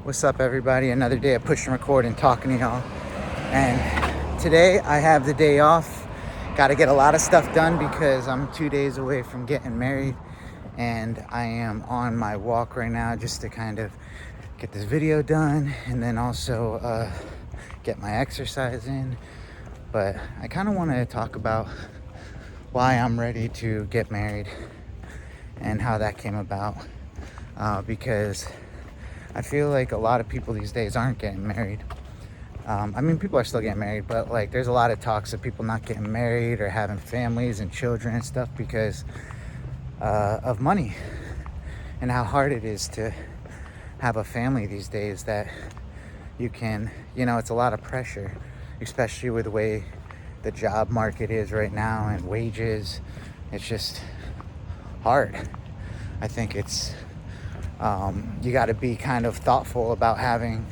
What's up, everybody? Another day of push and record and talking to y'all. And today I have the day off. Got to get a lot of stuff done because I'm 2 days away from getting married. And I am on my walk right now just to kind of get this video done and then also get my exercise in. But I kind of want to talk about why I'm ready to get married and how that came about. Because I feel like a lot of people these days aren't getting married. People are still getting married, but like there's a lot of talks of people not getting married or having families and children and stuff because of money and how hard it is to have a family these days. That you can, it's a lot of pressure, especially with the way the job market is right now and wages. It's just hard. I think it's you got to be kind of thoughtful about having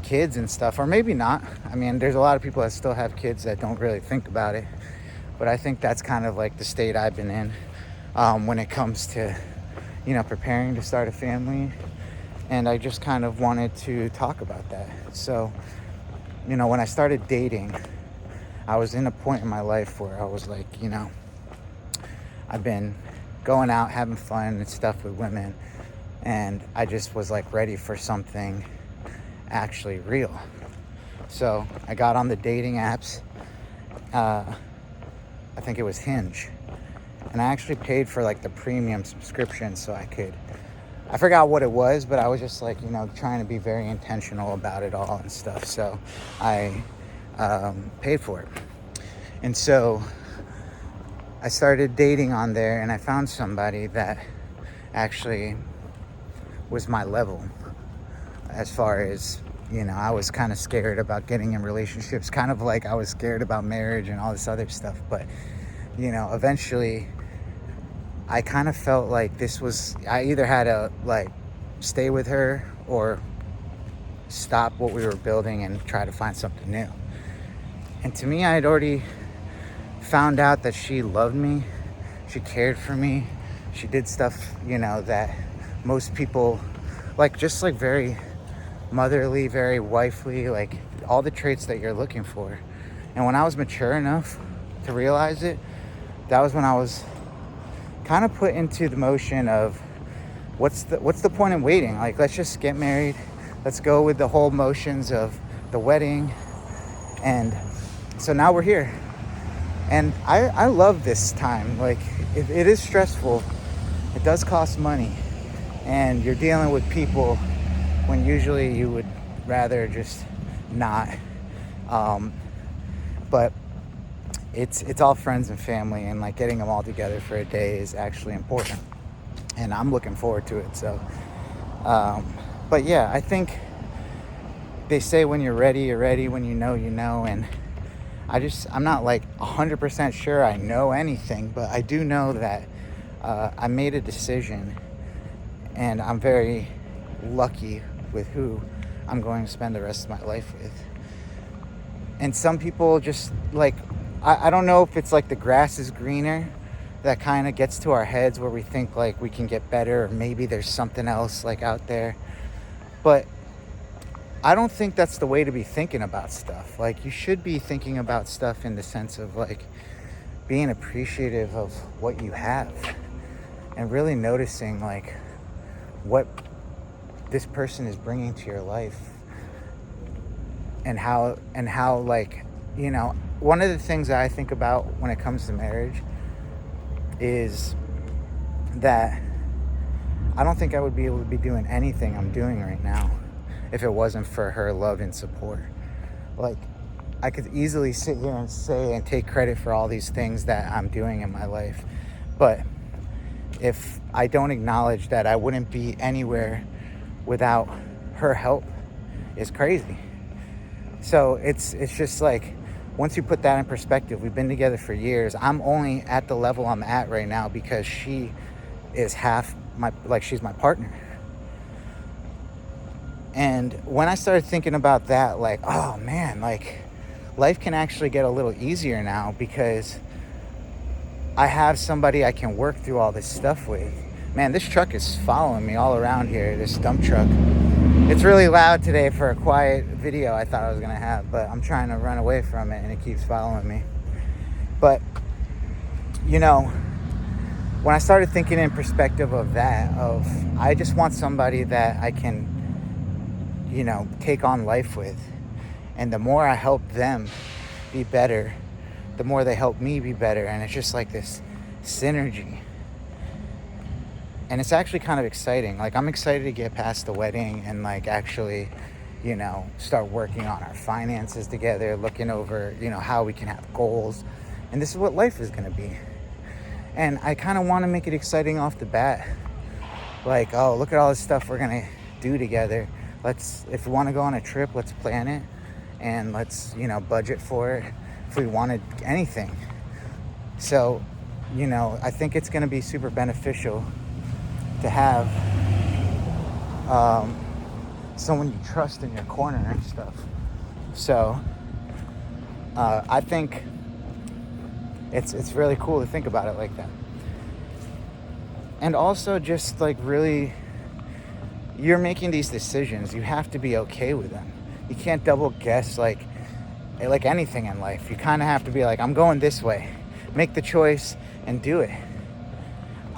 kids and stuff, or maybe not. There's a lot of people that still have kids that don't really think about it, but I think that's kind of like the state I've been in when it comes to, preparing to start a family. And I just kind of wanted to talk about that. So, when I started dating, I was in a point in my life where I was like, I've been going out, having fun and stuff with women, and I just was like ready for something actually real. So I got on the dating apps. I think it was Hinge, and I actually paid for like the premium subscription so I forgot what it was, but I was just like, trying to be very intentional about it all and stuff. So I paid for it. And so I started dating on there, and I found somebody that actually was my level as far as, I was kind of scared about getting in relationships, kind of like I was scared about marriage and all this other stuff. But, eventually I kind of felt like I either had to like stay with her or stop what we were building and try to find something new. And to me, I had already found out that she loved me. She cared for me. She did stuff, that most people like, just like very motherly, very wifely, like all the traits that you're looking for. And when I was mature enough to realize it, that was when I was kind of put into the motion of what's the point in waiting? Like, let's just get married. Let's go with the whole motions of the wedding. And so now we're here. And I love this time. Like, it is stressful. It does cost money. And you're dealing with people when usually you would rather just not. But it's all friends and family, and like getting them all together for a day is actually important. And I'm looking forward to it. So, but yeah, I think they say when you're ready, you're ready. When you know, you know. And I'm not like 100% sure I know anything, but I do know that I made a decision, and I'm very lucky with who I'm going to spend the rest of my life with. And some people just like, I don't know if it's like the grass is greener that kind of gets to our heads where we think like we can get better, or maybe there's something else like out there. But I don't think that's the way to be thinking about stuff. Like, you should be thinking about stuff in the sense of like being appreciative of what you have and really noticing like what this person is bringing to your life, and how like, one of the things that I think about when it comes to marriage is that I don't think I would be able to be doing anything I'm doing right now if it wasn't for her love and support. Like, I could easily sit here and say and take credit for all these things that I'm doing in my life, but if I don't acknowledge that I wouldn't be anywhere without her help, it's crazy. So it's just like, once you put that in perspective, we've been together for years. I'm only at the level I'm at right now because she is she's my partner. And when I started thinking about that, like, oh man, like life can actually get a little easier now because I have somebody I can work through all this stuff with. Man, this truck is following me all around here, this dump truck. It's really loud today for a quiet video I thought I was gonna have, but I'm trying to run away from it and it keeps following me. But, you know, when I started thinking in perspective of that, of I just want somebody that I can, you know, take on life with. And the more I help them be better, the more they help me be better. And it's just like this synergy. And it's actually kind of exciting. Like, I'm excited to get past the wedding and like actually, you know, start working on our finances together, looking over, you know, how we can have goals. And this is what life is going to be. And I kind of want to make it exciting off the bat. Like, oh, look at all this stuff we're going to do together. If we want to go on a trip, let's plan it. And let's, you know, budget for it if we wanted anything. So, you know, I think it's going to be super beneficial to have someone you trust in your corner and stuff. So I think it's really cool to think about it like that. And also just like really, you're making these decisions. You have to be okay with them. You can't double guess like anything in life. You kind of have to be like, I'm going this way. Make the choice and do it.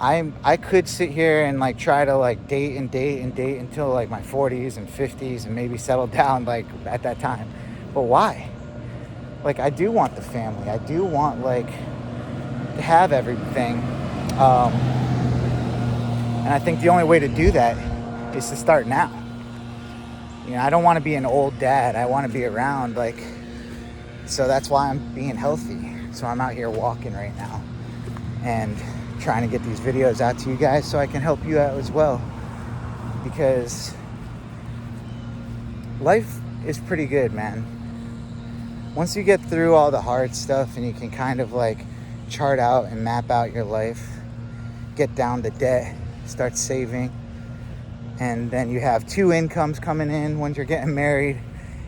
I could sit here and like try to like date until like my 40s and 50s and maybe settle down like at that time. But why? Like, I do want the family. I do want like to have everything. And I think the only way to do that is to start now. You know, I don't want to be an old dad. I want to be around, like, so that's why I'm being healthy. So I'm out here walking right now and trying to get these videos out to you guys so I can help you out as well. Because life is pretty good, man. Once you get through all the hard stuff and you can kind of like chart out and map out your life, get down the debt, start saving, and then you have 2 incomes coming in when you're getting married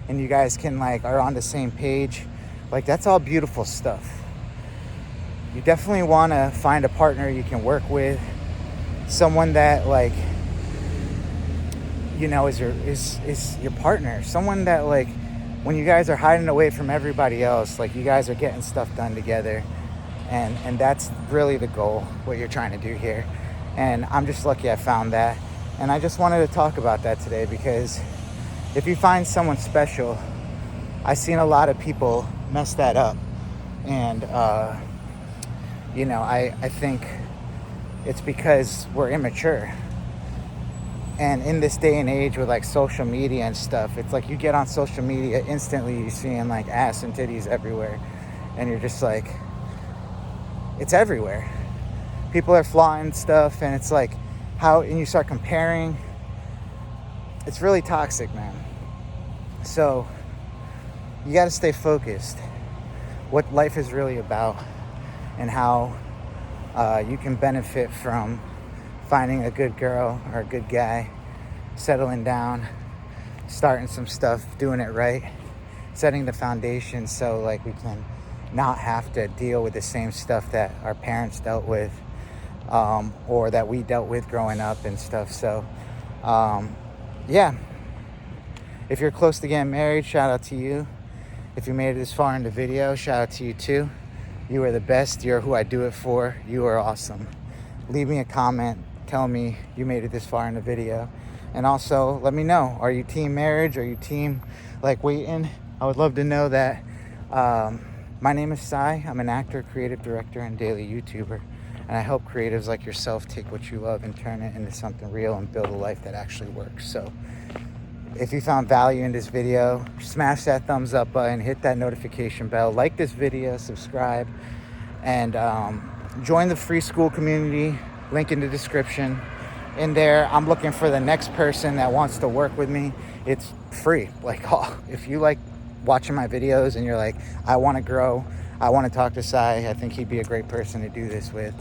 and you guys can like are on the same page. Like, that's all beautiful stuff. You definitely want to find a partner you can work with, someone that like, you know, is your partner, someone that like when you guys are hiding away from everybody else, like you guys are getting stuff done together. And that's really the goal, what you're trying to do here. And I'm just lucky I found that. And I just wanted to talk about that today because if you find someone special, I've seen a lot of people mess that up. And, you know, I think it's because we're immature. And in this day and age with like social media and stuff, it's like you get on social media, instantly you're seeing like ass and titties everywhere. And you're just like, it's everywhere. People are flaunting stuff and it's like and you start comparing. It's really toxic, man. So you got to stay focused. What life is really about and how you can benefit from finding a good girl or a good guy, settling down, starting some stuff, doing it right, setting the foundation so like we can not have to deal with the same stuff that our parents dealt with or that we dealt with growing up and stuff. So yeah, if you're close to getting married, shout out to you. If you made it this far in the video, shout out to you too. You are the best. You're who I do it for. You are awesome. Leave me a comment. Tell me you made it this far in the video. And also let me know, are you team marriage? Are you team like waiting? I would love to know that. My name is Sai. I'm an actor, creative director, and daily YouTuber. And I help creatives like yourself take what you love and turn it into something real and build a life that actually works. So if you found value in this video, smash that thumbs up button, hit that notification bell, like this video, subscribe, and join the free school community. Link in the description. In there, I'm looking for the next person that wants to work with me. It's free. Like, oh, if you like watching my videos and you're like, I want to grow, I want to talk to Sai, I think he'd be a great person to do this with,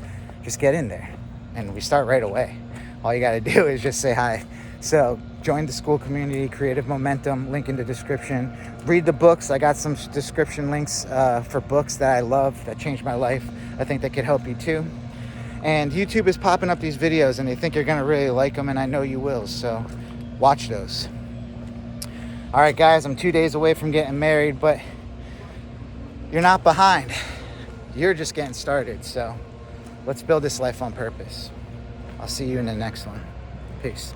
just get in there. And we start right away. All you got to do is just say hi. So join the school community, Creative Momentum, link in the description. Read the books. I got some description links for books that I love, that changed my life. I think that could help you too. And YouTube is popping up these videos and they think you're going to really like them, and I know you will. So watch those. All right, guys, I'm 2 days away from getting married, but you're not behind. You're just getting started. So let's build this life on purpose. I'll see you in the next one. Peace.